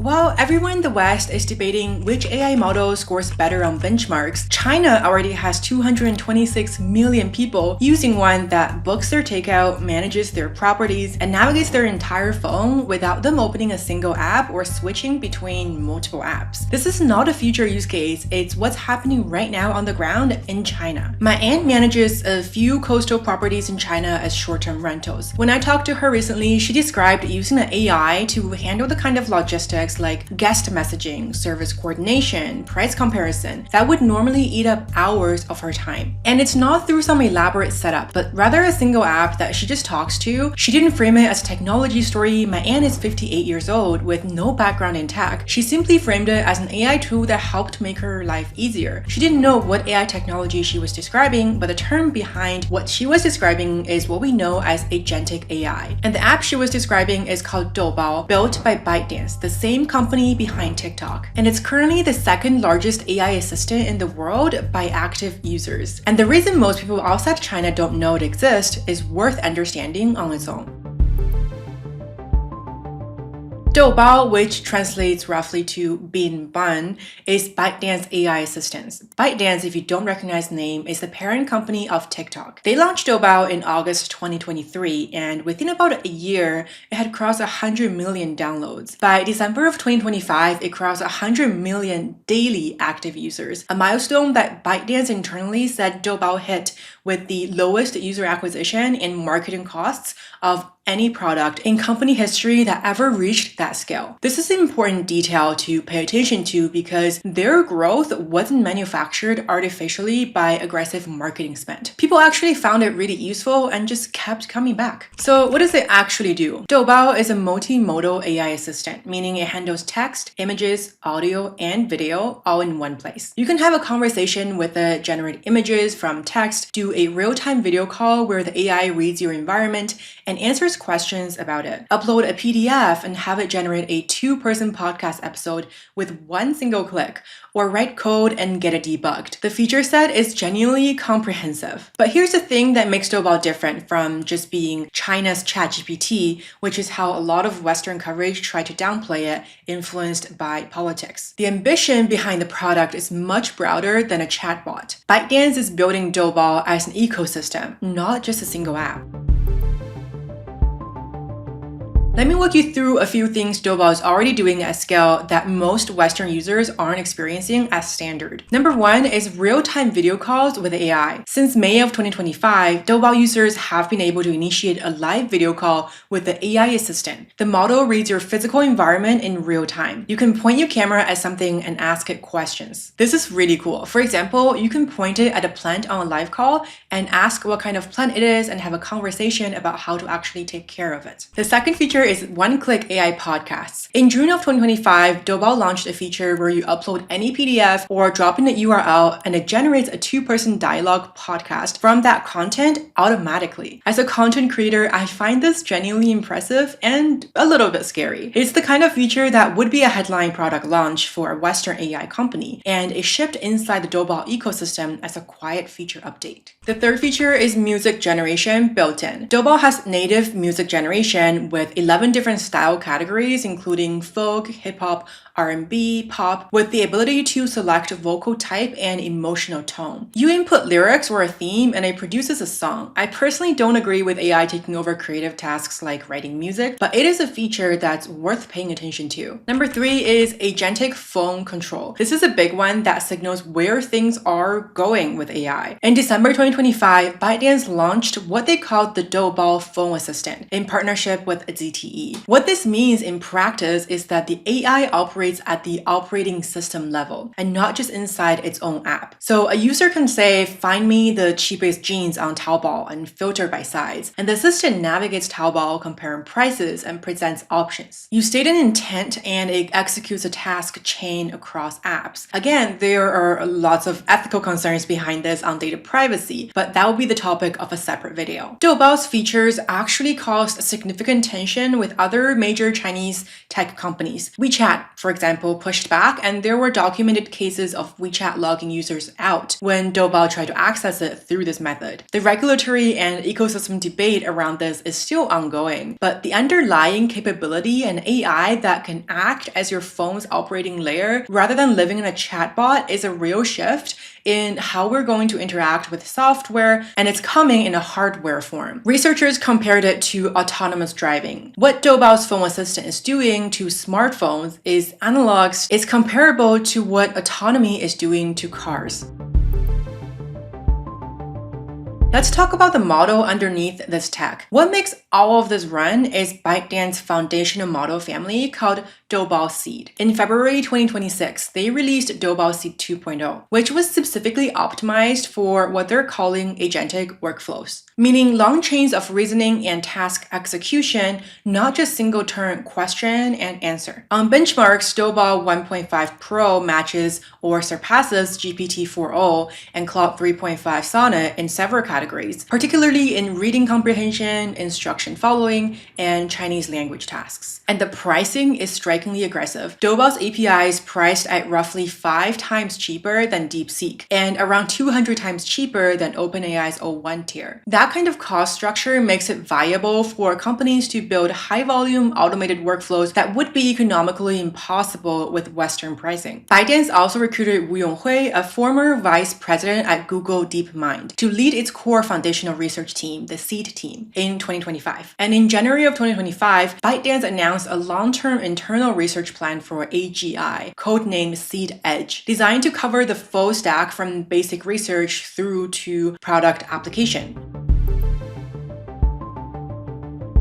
While everyone in the West is debating which AI model scores better on benchmarks, China already has 226 million people using one that books their takeout, manages their properties, and navigates their entire phone without them opening a single app or switching between multiple apps. This is not a future use case, it's what's happening right now on the ground in China. My aunt manages a few coastal properties in China as short-term rentals. When I talked to her recently, she described using an AI to handle the kind of logistics like guest messaging, service coordination, price comparison that would normally eat up hours of her time. And it's not through some elaborate setup, but rather a single app that she just talks to. She didn't frame it as a technology story. My aunt is 58 years old with no background in tech. She simply framed it as an AI tool that helped make her life easier. She didn't know what AI technology she was describing, but the term behind what she was describing is what we know as Agentic AI. And the app she was describing is called Doubao, built by ByteDance, the same company behind TikTok. And it's currently the second largest AI assistant in the world by active users. And the reason most people outside China don't know it exists is worth understanding on its own. Doubao, which translates roughly to bean bun, is ByteDance AI assistants. ByteDance, if you don't recognize the name, is the parent company of TikTok. They launched Doubao in August 2023, and within about a year, it had crossed 100 million downloads. By December of 2025, it crossed 100 million daily active users, a milestone that ByteDance internally said Doubao hit with the lowest user acquisition and marketing costs of any product in company history that ever reached that scale. This is an important detail to pay attention to because their growth wasn't manufactured artificially by aggressive marketing spend. People actually found it really useful and just kept coming back. So what does it actually do? Doubao is a multimodal AI assistant, meaning it handles text, images, audio, and video all in one place. You can have a conversation with it, generate images from text, do a real-time video call where the AI reads your environment and answers questions about it. Upload a PDF and have it generate a two-person podcast episode with one single click, or write code and get it debugged. The feature set is genuinely comprehensive. But here's the thing that makes Doubao different from just being China's ChatGPT, which is how a lot of Western coverage try to downplay it, influenced by politics. The ambition behind the product is much broader than a chatbot. ByteDance is building Doubao as an ecosystem, not just a single app. Let me walk you through a few things Doubao is already doing at scale that most Western users aren't experiencing as standard. Number one is real-time video calls with AI. Since May of 2025, Doubao users have been able to initiate a live video call with the AI assistant. The model reads your physical environment in real time. You can point your camera at something and ask it questions. This is really cool. For example, you can point it at a plant on a live call and ask what kind of plant it is and have a conversation about how to actually take care of it. The second feature is one-click AI podcasts. In June of 2025, Doubao launched a feature where you upload any PDF or drop in a URL and it generates a two-person dialogue podcast from that content automatically. As a content creator, I find this genuinely impressive and a little bit scary. It's the kind of feature that would be a headline product launch for a Western AI company, and it shipped inside the Doubao ecosystem as a quiet feature update. The third feature is music generation built in. Doubao has native music generation with 11 different style categories, including folk, hip-hop, R&B, pop, with the ability to select vocal type and emotional tone. You input lyrics or a theme and it produces a song. I personally don't agree with AI taking over creative tasks like writing music, but it is a feature that's worth paying attention to. Number three is Agentic phone control. This is a big one that signals where things are going with AI. In December 2025, ByteDance launched what they called the Doubao phone assistant in partnership with ZTE. What this means in practice is that the AI operates at the operating system level and not just inside its own app. So a user can say, find me the cheapest jeans on Taobao and filter by size. And the assistant navigates Taobao, comparing prices and presents options. You state an intent and it executes a task chain across apps. Again, there are lots of ethical concerns behind this on data privacy, but that will be the topic of a separate video. Doubao's features actually caused significant tension collaboration with other major Chinese tech companies. WeChat, for example, pushed back, and there were documented cases of WeChat logging users out when Doubao tried to access it through this method. The regulatory and ecosystem debate around this is still ongoing, but the underlying capability and AI that can act as your phone's operating layer rather than living in a chatbot is a real shift in how we're going to interact with software, and it's coming in a hardware form. Researchers compared it to autonomous driving. What Doubao's phone assistant is doing to smartphones is analogs, is comparable to what autonomy is doing to cars. Let's talk about the model underneath this tech. What makes all of this run is ByteDance's foundational model family called Doubao Seed. In February 2026, they released Doubao Seed 2.0, which was specifically optimized for what they're calling agentic workflows, meaning long chains of reasoning and task execution, not just single-turn question and answer. On benchmarks, Doubao 1.5 Pro matches or surpasses GPT-4o and Claude 3.5 Sonnet in several categories, particularly in reading comprehension, instruction following, and Chinese language tasks. And the pricing is strikingly aggressive. Doubao's API is priced at roughly 5 times cheaper than DeepSeek and around 200 times cheaper than OpenAI's O1 tier. That kind of cost structure makes it viable for companies to build high-volume automated workflows that would be economically impossible with Western pricing. ByteDance also recruited Wu Yonghui, a former vice president at Google DeepMind, to lead its core foundational research team, the SEED team, in 2025. And in January of 2025, ByteDance announced a long-term internal research plan for AGI, codenamed Seed Edge, designed to cover the full stack from basic research through to product application.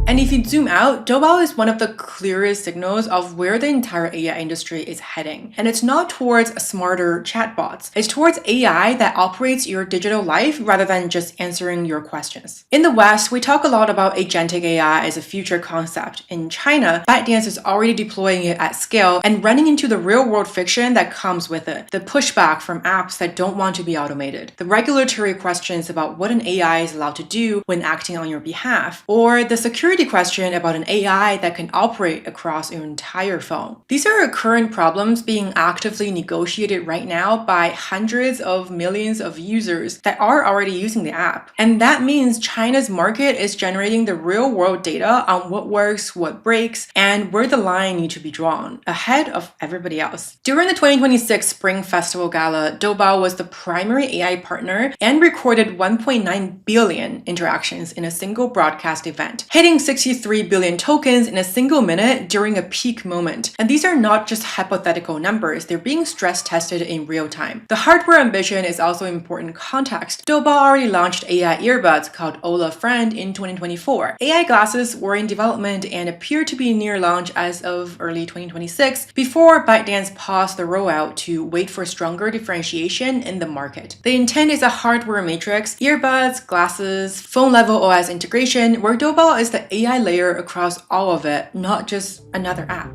And if you zoom out, Doubao is one of the clearest signals of where the entire AI industry is heading. And it's not towards smarter chatbots. It's towards AI that operates your digital life rather than just answering your questions. In the West, we talk a lot about agentic AI as a future concept. In China, ByteDance is already deploying it at scale and running into the real-world fiction that comes with it. The pushback from apps that don't want to be automated. The regulatory questions about what an AI is allowed to do when acting on your behalf. Or the security question about an AI that can operate across your entire phone. These are current problems being actively negotiated right now by hundreds of millions of users that are already using the app. And that means China's market is generating the real-world data on what works, what breaks, and where the line needs to be drawn, ahead of everybody else. During the 2026 Spring Festival Gala, Doubao was the primary AI partner and recorded 1.9 billion interactions in a single broadcast event, hitting 63 billion tokens in a single minute during a peak moment. And these are not just hypothetical numbers, they're being stress tested in real time. The hardware ambition is also important context. Doubao already launched AI earbuds called Ola Friend in 2024. AI glasses were in development and appear to be near launch as of early 2026 before ByteDance paused the rollout to wait for stronger differentiation in the market. The intent is a hardware matrix, earbuds, glasses, phone-level OS integration, where Doubao is the AI layer across all of it, not just another app.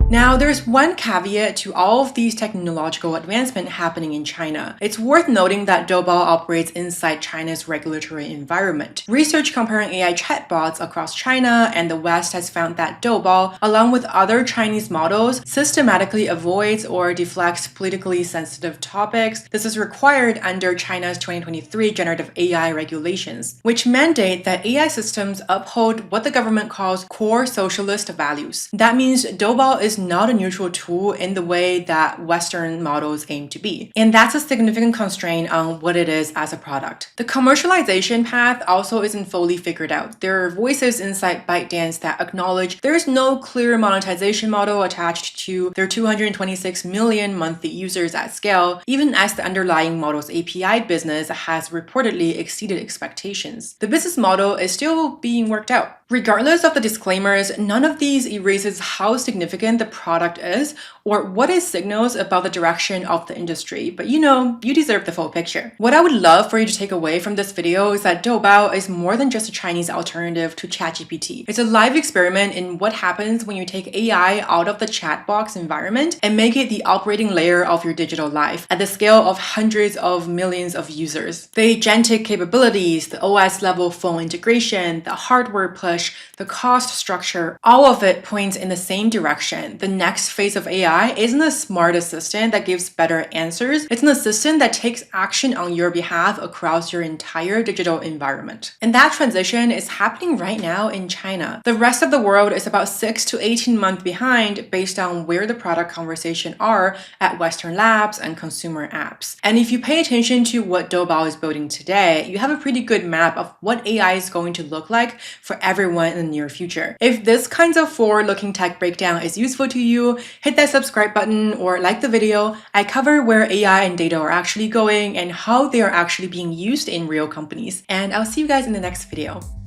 Now, there's one caveat to all of these technological advancements happening in China. It's worth noting that Doubao operates inside China's regulatory environment. Research comparing AI chatbots across China and the West has found that Doubao, along with other Chinese models, systematically avoids or deflects politically sensitive topics. This is required under China's 2023 generative AI regulations, which mandate that AI systems uphold what the government calls core socialist values. That means Doubao is not a neutral tool in the way that Western models aim to be. And that's a significant constraint on what it is as a product. The commercialization path also isn't fully figured out. There are voices inside ByteDance that acknowledge there is no clear monetization model attached to their 226 million monthly users at scale, even as the underlying model's API business has reportedly exceeded expectations. The business model is still being worked out. Regardless of the disclaimers, none of these erases how significant the product is or what it signals about the direction of the industry, but you deserve the full picture. What I would love for you to take away from this video is that Doubao is more than just a Chinese alternative to ChatGPT. It's a live experiment in what happens when you take AI out of the chat box environment and make it the operating layer of your digital life at the scale of hundreds of millions of users. The agentic capabilities, the OS level phone integration, the hardware push, the cost structure, all of it points in the same direction. The next phase of AI isn't a smart assistant that gives better answers. It's an assistant that takes action on your behalf across your entire digital environment. And that transition is happening right now in China. The rest of the world is about 6 to 18 months behind based on where the product conversation are at Western labs and consumer apps. And if you pay attention to what Doubao is building today, you have a pretty good map of what AI is going to look like for everyone in the near future. If this kinds of forward-looking tech breakdown is useful to you, hit that subscribe button or like the video. I cover where AI and data are actually going and how they are actually being used in real companies. And I'll see you guys in the next video.